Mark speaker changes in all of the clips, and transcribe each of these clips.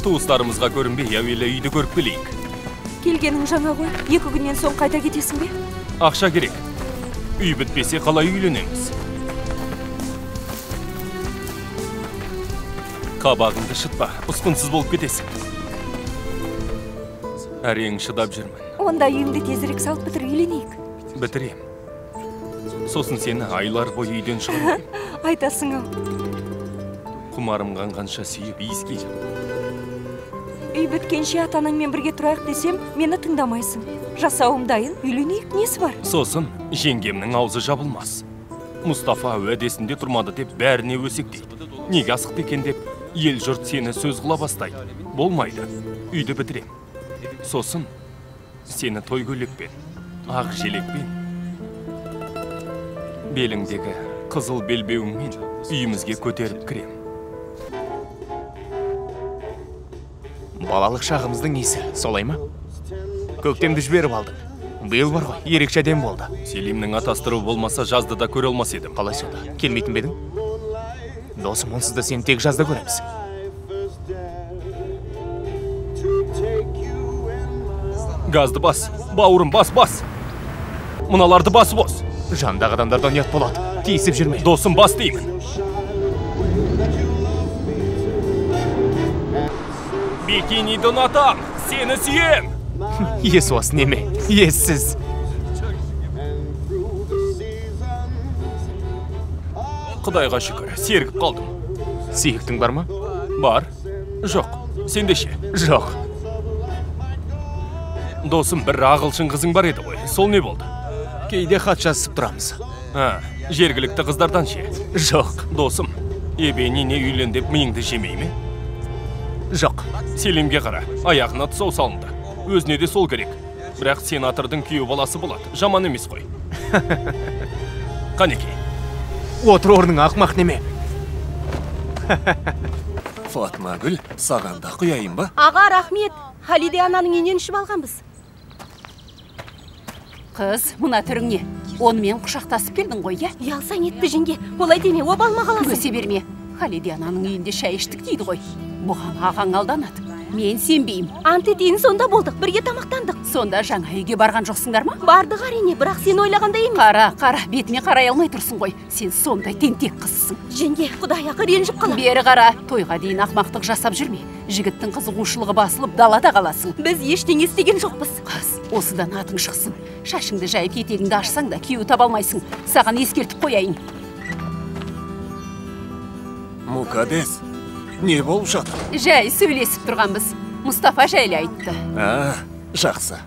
Speaker 1: туыстарымызға көрінбей, әуелі үйді көріп келейік.
Speaker 2: Келгенің жаңа ғой, 2 күннен соң қайта кетесің бе?
Speaker 1: Ақша керек. Үй бітпесе қалай үйленеміз? Қабағыңды шытпа, ұсқынсыз болып кетесің. Әрең шыдап жүрмін.
Speaker 2: Онда үйіңді тезірек салып бітір, үйленейік.
Speaker 1: Бітірем. Сосын сені айлар бойы үйден шығармайым.
Speaker 2: Айтасың ау.
Speaker 1: Құмарым қанғанша сүйіп иіскеймін.
Speaker 2: Үй біткенше ата-анаңмен бірге тұрайық десем, мені тыңдамайсың. Жасауым дайын, үйленейік, несі бар?
Speaker 1: Сосын жеңгемнің аузы жабылмас. Мұстафа уәдесінде тұрмады деп бәріне өсектейді. Неге асықты екен деп, ел жұрт сені сөз қыла бастайды. Болмайды. Үйді бітірем. Сосын сені той көйлекпен, ақ желекпен, беліңдегі қызыл белбеуіңмен үйімізге көтеріп кірем.
Speaker 3: Балалық шағымыздың есі, солай ма? Көктемді жіберіп алдың. Биыл бар ғой, ерекше әдем болды.
Speaker 1: Селимнің атастыру болмаса жазды да көре алмас едім.
Speaker 3: Қалай сонда? Келмейтін бедің? Досым, онсыз да сені тек жазда көреміз.
Speaker 1: Газды бас, бауырым бас. Мұналарды басып ос.
Speaker 3: Жандағы адамдардан ұят болады. Тиісіп жүрме.
Speaker 1: Досым бас деймін. Бикиниді ұнатам, сені сүйем.
Speaker 3: Ес осы неме, ессіз.
Speaker 1: Құдайға шүкір, сергіп қалдым.
Speaker 3: Сүйіктің бар ма?
Speaker 1: Бар. Жоқ. Сенде ше?
Speaker 3: Жоқ.
Speaker 1: Досым, бір ағылшын қызың бар еді ғой. Сол не болды?
Speaker 3: Кейде хат жазып тұрамыз.
Speaker 1: Жергілікті қыздардан ше?
Speaker 3: Жоқ.
Speaker 1: Досым, ебеніне үйлен деп миыңды жемей ме?
Speaker 3: Жоқ.
Speaker 1: Селимге қара, аяғына тұсау салынды. Өзіне де сол керек. Бірақ сенатырдың күйеу баласы болады. Жаман емес қой. Қанеке?
Speaker 3: Отыр орның, ақмақ неме.
Speaker 4: Фатма Гүл, саған да құяйын ба?
Speaker 5: Аға, рахмет. Халиде ананың үйінен ішіп алғанбыз.
Speaker 6: Қыз, мұна түрің не? Онымен құшақтасып келдің ғой, я?
Speaker 5: Ұялсаң етті жеңге. Олай деме, обалма қаласың.
Speaker 6: Көсе берме. Халиде ананың үйінде шай іштік дейді ғой. Бұған ағаң алданады. Мен сенбеймін.
Speaker 5: Ант етейін, сонда болдық, бірге тамақтандық.
Speaker 6: Сонда жаңа үйге барған жоқсыңдар ма?
Speaker 5: Бардық әрине, бірақ сен ойлағандай емес.
Speaker 6: Қара, бетіме қарай алмай тұрсың ғой. Сен сондай тентек қызсың.
Speaker 5: Жеңге, Құдай ақы ренжіп қала.
Speaker 6: Бері қара, тойға дейін ақмақтық жасап жүрме. Жігіттің қызығушылығы басылып далада қаласың.
Speaker 5: Біз ештеңе істеген жоқпыз.
Speaker 6: Қыз, осыдан атың шықсын. Шашыңды жайып етегіңді ашсаң да күйеу таба алмайсың. Саған ескертіп қояйын.
Speaker 4: Мұқадес, не болып жатыр?
Speaker 6: Жай сөйлесіп тұрғанбыз. Мұстафа жайлы айтты.
Speaker 4: Жақсы.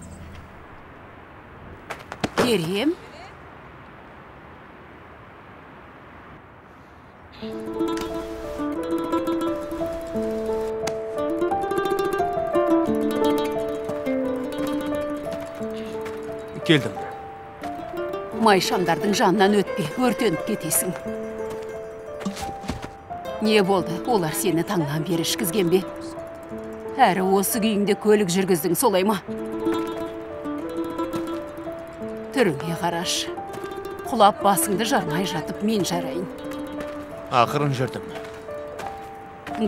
Speaker 6: Керем.
Speaker 3: Келдім.
Speaker 6: Майшамдардың жанынан өтпе, өртеніп кетесің. Не болды? Олар сені таңнан бері ішкізген бе? Әрі осы күйіңде көлік жүргіздің, солай ма? Түріңе қараш. Құлап басыңды жармай жатып мен жарайын.
Speaker 3: Ақырын жүрдім.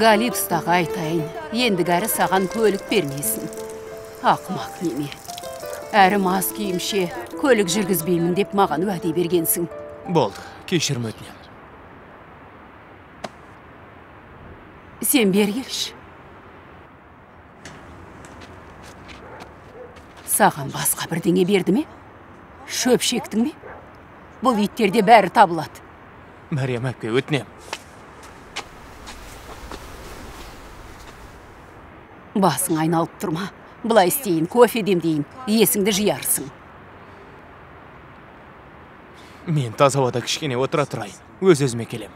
Speaker 6: Галипстаға айтайын. Ендігәрі саған көлік бермесін. Ақымақ неме. Әрі мас күйімше көлік жүргізбеймін деп маған уәде бергенсің.
Speaker 3: Болды, кешірім өтінем.
Speaker 6: Сен бер келші. Саған басқа бірдеңе берді ме? Шөп шектің ме? Бұл иттерде бәрі табылады.
Speaker 3: Мәриям әпке, өтінем.
Speaker 6: Басың айналып тұрма. Бұлай істейін, кофе демдейін, есіңді жиярсың.
Speaker 3: Мен таза ауада кішкене отыра тұрайын. Өз-өзіме келем.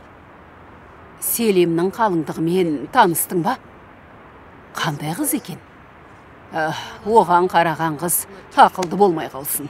Speaker 6: Селимнің қалыңдығымен таныстың ба? Қандай қыз екен? Оған қараған қыз ақылды болмай қалсын.